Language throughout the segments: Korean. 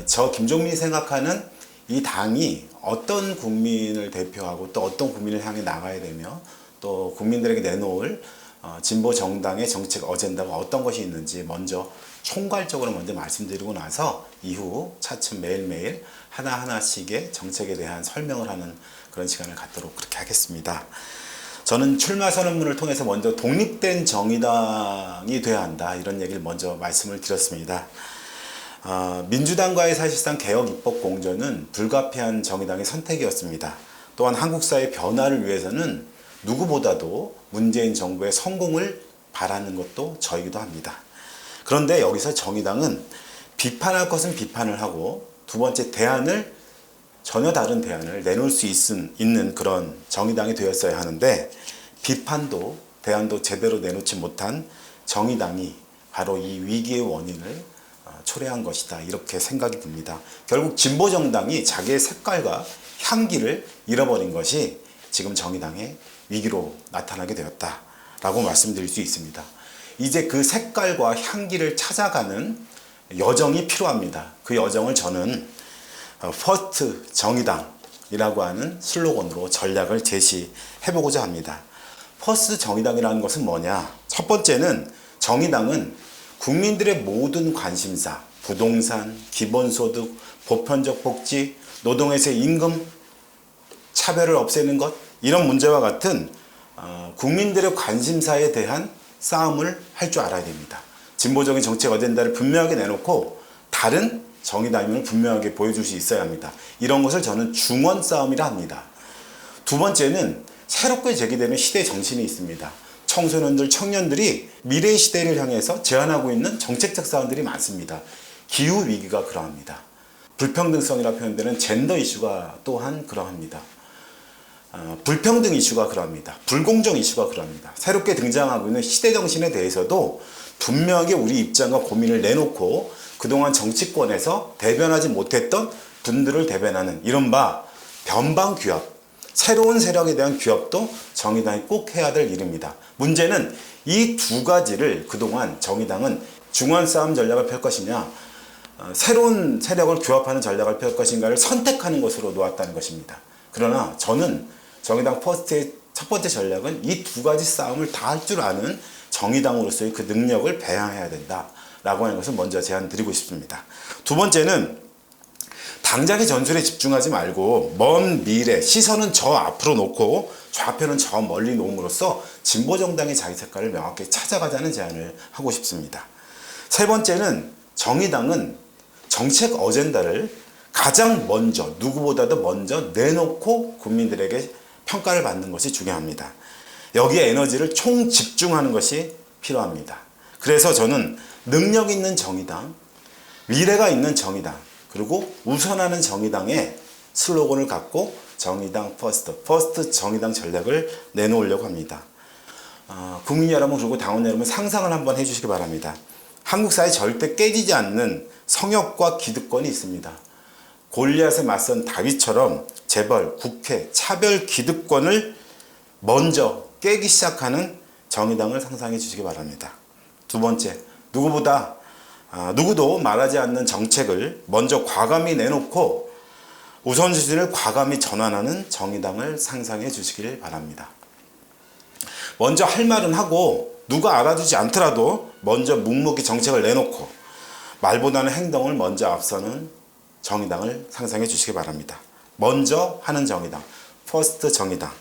저 김종민이 생각하는 이 당이 어떤 국민을 대표하고 또 어떤 국민을 향해 나가야 되며 또 국민들에게 내놓을 진보 정당의 정책 어젠다가 어떤 것이 있는지 먼저 총괄적으로 먼저 말씀드리고 나서 이후 차츰 매일매일 하나하나씩의 정책에 대한 설명을 하는 그런 시간을 갖도록 그렇게 하겠습니다. 저는 출마 선언문을 통해서 먼저 독립된 정의당이 돼야 한다 이런 얘기를 먼저 말씀을 드렸습니다. 민주당과의 사실상 개혁 입법 공전은 불가피한 정의당의 선택이었습니다. 또한 한국 사회 변화를 위해서는 누구보다도 문재인 정부의 성공을 바라는 것도 저이기도 합니다. 그런데 여기서 정의당은 비판할 것은 비판을 하고 두 번째 전혀 다른 대안을 내놓을 수 있는 그런 정의당이 되었어야 하는데 비판도 대안도 제대로 내놓지 못한 정의당이 바로 이 위기의 원인을 초래한 것이다 이렇게 생각이 듭니다. 결국 진보정당이 자기의 색깔과 향기를 잃어버린 것이 지금 정의당의 위기로 나타나게 되었다라고 말씀드릴 수 있습니다. 이제 그 색깔과 향기를 찾아가는 여정이 필요합니다. 그 여정을 저는 퍼스트 정의당이라고 하는 슬로건으로 전략을 제시해보고자 합니다. 퍼스트 정의당이라는 것은 뭐냐? 첫 번째는 정의당은 국민들의 모든 관심사, 부동산, 기본소득, 보편적 복지, 노동에서의 임금 차별을 없애는 것 이런 문제와 같은 국민들의 관심사에 대한 싸움을 할 줄 알아야 됩니다. 진보적인 정책 어젠다를 분명하게 내놓고 다른 정의당임을 분명하게 보여줄 수 있어야 합니다. 이런 것을 저는 중원 싸움이라 합니다. 두 번째는 새롭게 제기되는 시대 정신이 있습니다. 청소년들, 청년들이 미래의 시대를 향해서 제안하고 있는 정책적 사안들이 많습니다. 기후위기가 그러합니다. 불평등성이라 표현되는 젠더 이슈가 또한 그러합니다. 불평등 이슈가 그러합니다. 불공정 이슈가 그러합니다. 새롭게 등장하고 있는 시대 정신에 대해서도 분명하게 우리 입장과 고민을 내놓고 그동안 정치권에서 대변하지 못했던 분들을 대변하는 이른바 변방규합, 새로운 세력에 대한 규합도 정의당이 꼭 해야 될 일입니다. 문제는 이 두 가지를 그동안 정의당은 중원 싸움 전략을 펼 것이냐 새로운 세력을 규합하는 전략을 펼 것인가를 선택하는 것으로 놓았다는 것입니다. 그러나 저는 정의당 퍼스트의 첫 번째 전략은 이 두 가지 싸움을 다 할 줄 아는 정의당으로서의 그 능력을 배양해야 된다라고 하는 것을 먼저 제안드리고 싶습니다. 두 번째는 당장의 전술에 집중하지 말고 먼 미래, 시선은 저 앞으로 놓고 좌표는 저 멀리 놓음으로써 진보정당의 자기 색깔을 명확히 찾아가자는 제안을 하고 싶습니다. 세 번째는 정의당은 정책 어젠다를 가장 먼저, 누구보다도 먼저 내놓고 국민들에게 평가를 받는 것이 중요합니다. 여기에 에너지를 총 집중하는 것이 필요합니다. 그래서 저는 능력 있는 정의당, 미래가 있는 정의당, 그리고 우선하는 정의당의 슬로건을 갖고 정의당 퍼스트 정의당 전략을 내놓으려고 합니다. 국민 여러분 그리고 당원 여러분 상상을 한번 해주시기 바랍니다. 한국 사회 절대 깨지지 않는 성역과 기득권이 있습니다. 골리앗에 맞선 다윗처럼 재벌, 국회, 차별 기득권을 먼저 깨기 시작하는 정의당을 상상해 주시기 바랍니다. 두 번째, 누구도 말하지 않는 정책을 먼저 과감히 내놓고 우선순위를 과감히 전환하는 정의당을 상상해 주시길 바랍니다. 먼저 할 말은 하고 누가 알아주지 않더라도 먼저 묵묵히 정책을 내놓고 말보다는 행동을 먼저 앞서는 정의당을 상상해 주시기 바랍니다. 먼저 하는 정의당, 퍼스트 정의당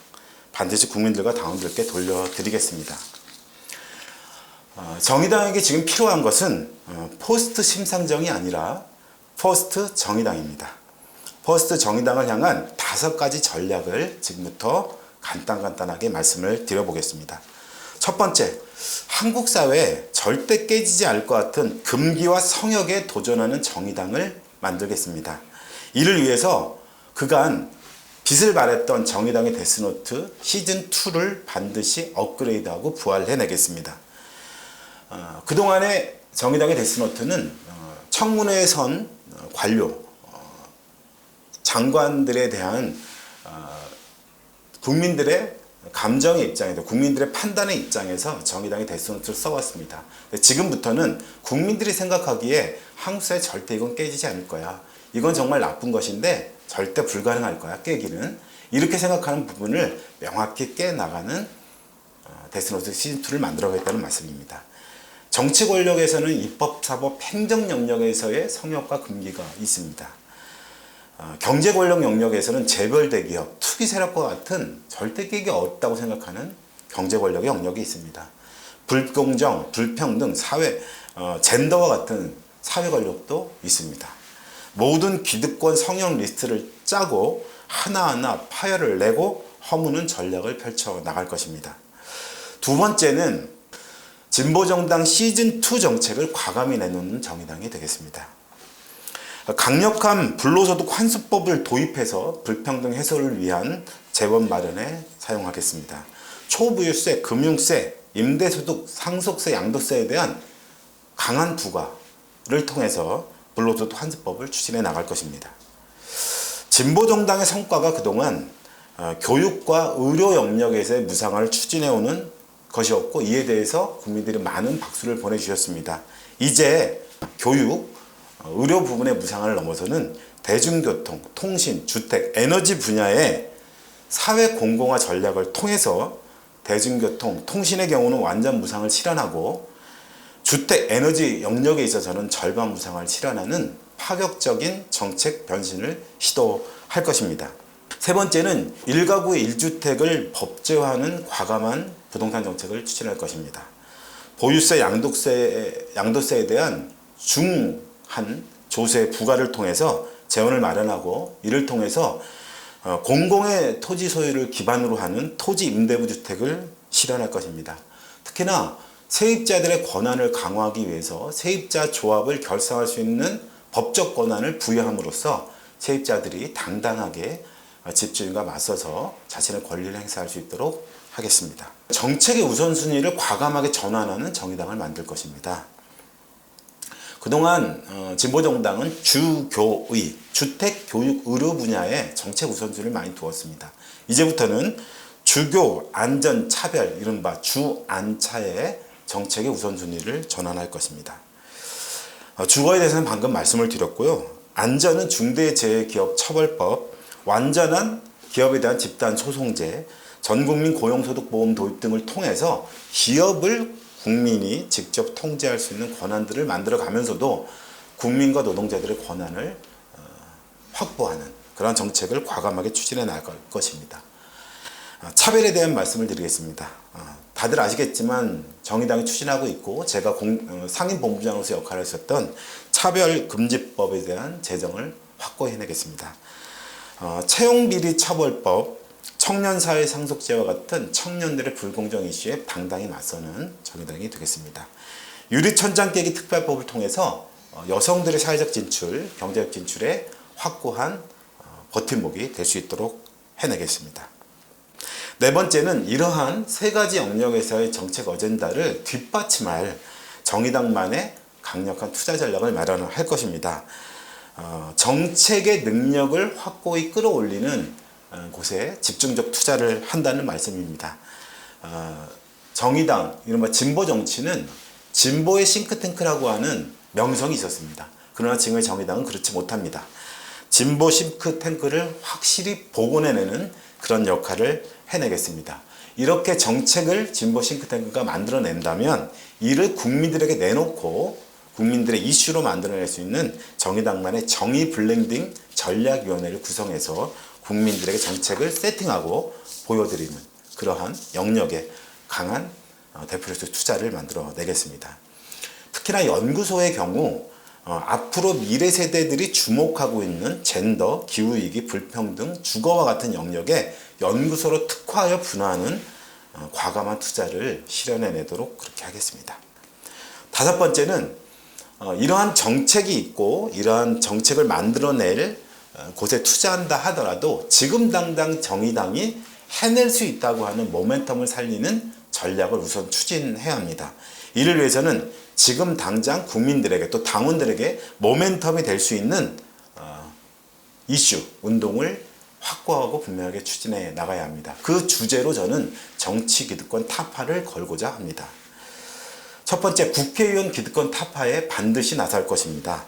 반드시 국민들과 당원들께 돌려드리겠습니다. 정의당에게 지금 필요한 것은 포스트 심상정이 아니라 퍼스트 정의당입니다. 퍼스트 정의당을 향한 5가지 전략을 지금부터 간단하게 말씀을 드려보겠습니다. 첫 번째, 한국 사회에 절대 깨지지 않을 것 같은 금기와 성역에 도전하는 정의당을 만들겠습니다. 이를 위해서 그간 빛을 발했던 정의당의 데스노트 시즌2를 반드시 업그레이드하고 부활해내겠습니다. 그동안의 정의당의 데스노트는 청문회에 선 관료, 장관들에 대한 국민들의 감정의 입장에서 국민들의 판단의 입장에서 정의당의 데스노트를 써왔습니다. 지금부터는 국민들이 생각하기에 한국 사회 절대 이건 깨지지 않을 거야. 이건 정말 나쁜 것인데 절대 불가능할 거야, 깨기는. 이렇게 생각하는 부분을 명확히 깨나가는 데스노트 시즌2를 만들어가겠다는 말씀입니다. 정치 권력에서는 입법, 사법, 행정 영역에서의 성역과 금기가 있습니다. 경제 권력 영역에서는 재벌 대기업, 투기 세력과 같은 절대 깨기 어렵다고 생각하는 경제 권력의 영역이 있습니다. 불공정, 불평등, 사회, 젠더와 같은 사회 권력도 있습니다. 모든 기득권 성역 리스트를 짜고 하나하나 파열을 내고 허무는 전략을 펼쳐 나갈 것입니다. 두 번째는 진보정당 시즌2 정책을 과감히 내놓는 정의당이 되겠습니다. 강력한 불로소득 환수법을 도입해서 불평등 해소를 위한 재원 마련에 사용하겠습니다. 초부유세, 금융세, 임대소득, 상속세, 양도세에 대한 강한 부과를 통해서 불로소득 환수법을 추진해 나갈 것입니다. 진보정당의 성과가 그동안 교육과 의료 영역에서의 무상화를 추진해오는 것이었고, 이에 대해서 국민들이 많은 박수를 보내주셨습니다. 이제 교육, 의료 부분의 무상화를 넘어서는 대중교통, 통신, 주택, 에너지 분야의 사회 공공화 전략을 통해서 대중교통, 통신의 경우는 완전 무상을 실현하고, 주택, 에너지 영역에 있어서는 절반 무상을 실현하는 파격적인 정책 변신을 시도할 것입니다. 세 번째는 1가구의 1주택을 법제화하는 과감한 부동산 정책을 추진할 것입니다. 보유세, 양도세에 대한 중한 조세 부과를 통해서 재원을 마련하고, 이를 통해서 공공의 토지 소유를 기반으로 하는 토지 임대부 주택을 실현할 것입니다. 특히나 세입자들의 권한을 강화하기 위해서 세입자 조합을 결성할 수 있는 법적 권한을 부여함으로써 세입자들이 당당하게 집주인과 맞서서 자신의 권리를 행사할 수 있도록 하겠습니다. 정책의 우선순위를 과감하게 전환하는 정의당을 만들 것입니다. 그동안 진보정당은 주교의, 주택, 교육, 의료 분야에 정책 우선순위를 많이 두었습니다. 이제부터는 주교, 안전, 차별, 이른바 주안차의 정책의 우선순위를 전환할 것입니다. 주거에 대해서는 방금 말씀을 드렸고요. 안전은 중대재해기업처벌법, 완전한 기업에 대한 집단소송제, 전국민 고용소득보험 도입 등을 통해서 기업을 국민이 직접 통제할 수 있는 권한들을 만들어 가면서도 국민과 노동자들의 권한을 확보하는 그런 정책을 과감하게 추진해 나갈 것입니다. 차별에 대한 말씀을 드리겠습니다. 다들 아시겠지만 정의당이 추진하고 있고, 제가 상임본부장으로서 역할을 했었던 차별금지법에 대한 제정을 확고히 해내겠습니다. 채용비리처벌법, 청년사회 상속제와 같은 청년들의 불공정 이슈에 당당히 맞서는 정의당이 되겠습니다. 유리천장 깨기 특별법을 통해서 여성들의 사회적 진출, 경제적 진출에 확고한 버팀목이 될 수 있도록 해내겠습니다. 네 번째는 이러한 세 가지 영역에서의 정책 어젠다를 뒷받침할 정의당만의 강력한 투자 전략을 마련할 것입니다. 정책의 능력을 확고히 끌어올리는 곳에 집중적 투자를 한다는 말씀입니다. 정의당, 이른바 진보 정치는 진보의 싱크탱크라고 하는 명성이 있었습니다. 그러나 지금의 정의당은 그렇지 못합니다. 진보 싱크탱크를 확실히 복원해내는 그런 역할을 해내겠습니다. 이렇게 정책을 진보 싱크탱크가 만들어낸다면 이를 국민들에게 내놓고 국민들의 이슈로 만들어낼 수 있는 정의당만의 정의 블렌딩 전략위원회를 구성해서 국민들에게 정책을 세팅하고 보여드리는 그러한 영역에 강한 대표로서 투자를 만들어내겠습니다. 특히나 연구소의 경우 앞으로 미래 세대들이 주목하고 있는 젠더, 기후위기, 불평등, 주거와 같은 영역에 연구소로 특화하여 분화하는 과감한 투자를 실현해내도록 그렇게 하겠습니다. 다섯 번째는 이러한 정책이 있고 이러한 정책을 만들어낼 곳에 투자한다 하더라도 지금 당장 정의당이 해낼 수 있다고 하는 모멘텀을 살리는 전략을 우선 추진해야 합니다. 이를 위해서는 지금 당장 국민들에게 또 당원들에게 모멘텀이 될 수 있는 이슈, 운동을 확고하고 분명하게 추진해 나가야 합니다. 그 주제로 저는 정치 기득권 타파를 걸고자 합니다. 첫 번째, 국회의원 기득권 타파에 반드시 나설 것입니다.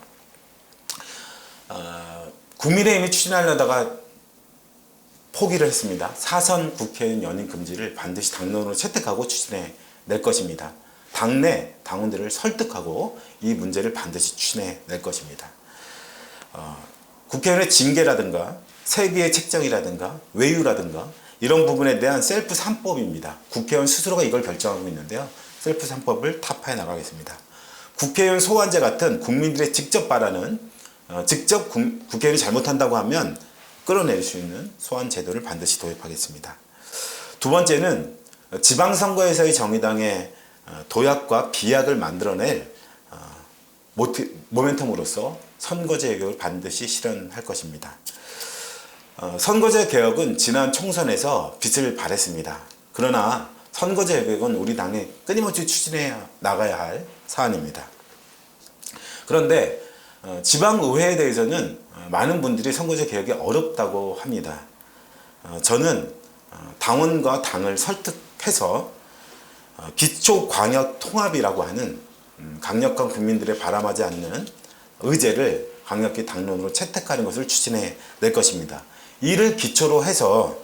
국민의힘이 추진하려다가 포기를 했습니다. 사선 국회의원 연임 금지를 반드시 당론으로 채택하고 추진해 낼 것입니다. 당내 당원들을 설득하고 이 문제를 반드시 추진해 낼 것입니다. 국회의원의 징계라든가 세비의 책정이라든가 외유라든가 이런 부분에 대한 셀프 3법입니다. 국회의원 스스로가 이걸 결정하고 있는데요. 셀프 3법을 타파해 나가겠습니다. 국회의원 소환제 같은 국민들의 직접 바라는 직접 국회의원이 잘못한다고 하면 끌어낼 수 있는 소환 제도를 반드시 도입하겠습니다. 두 번째는 지방선거에서의 정의당의 도약과 비약을 만들어낼 모멘텀으로서 선거제 개혁을 반드시 실현할 것입니다. 선거제 개혁은 지난 총선에서 빛을 발했습니다. 그러나 선거제 개혁은 우리 당이 끊임없이 추진해 나가야 할 사안입니다. 그런데 지방의회에 대해서는 많은 분들이 선거제 개혁이 어렵다고 합니다. 저는 당원과 당을 설득해서 기초광역통합이라고 하는 강력한 국민들의 바람하지 않는 의제를 강력히 당론으로 채택하는 것을 추진해 낼 것입니다. 이를 기초로 해서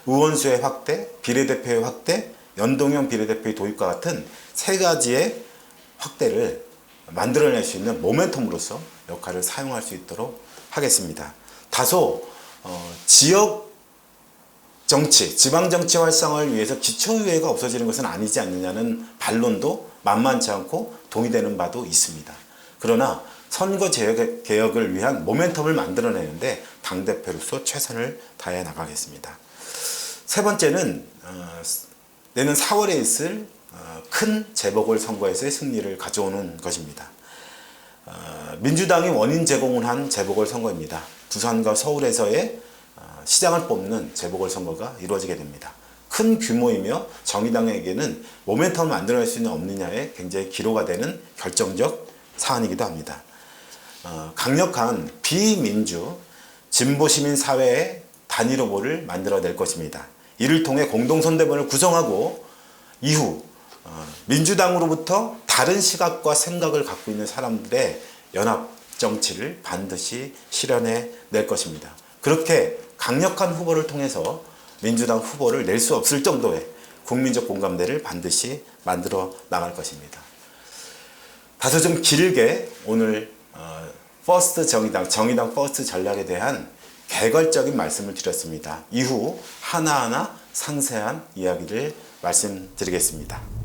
의원수의 확대, 비례대표의 확대, 연동형 비례대표의 도입과 같은 세 가지의 확대를 만들어낼 수 있는 모멘텀으로서 역할을 사용할 수 있도록 하겠습니다. 다소 지역 정치, 지방 정치 활성화를 위해서 기초의회가 없어지는 것은 아니지 않느냐는 반론도 만만치 않고 동의되는 바도 있습니다. 그러나 선거 개혁을 위한 모멘텀을 만들어내는데 당대표로서 최선을 다해 나가겠습니다. 세 번째는 내년 4월에 있을 큰 재보궐선거에서의 승리를 가져오는 것입니다. 민주당이 원인 제공을 한 재보궐선거입니다. 부산과 서울에서의 시장을 뽑는 재보궐선거가 이루어지게 됩니다. 큰 규모이며 정의당에게는 모멘텀을 만들어낼 수 있는 없느냐에 굉장히 기로가 되는 결정적 사안이기도 합니다. 강력한 비민주 진보시민사회의 단일 후보를 만들어낼 것입니다. 이를 통해 공동선대본을 구성하고 이후 민주당으로부터 다른 시각과 생각을 갖고 있는 사람들의 연합 정치를 반드시 실현해 낼 것입니다. 그렇게 강력한 후보를 통해서 민주당 후보를 낼 수 없을 정도의 국민적 공감대를 반드시 만들어 나갈 것입니다. 다소 좀 길게 오늘 퍼스트 정의당 퍼스트 전략에 대한 개괄적인 말씀을 드렸습니다. 이후 하나하나 상세한 이야기를 말씀드리겠습니다.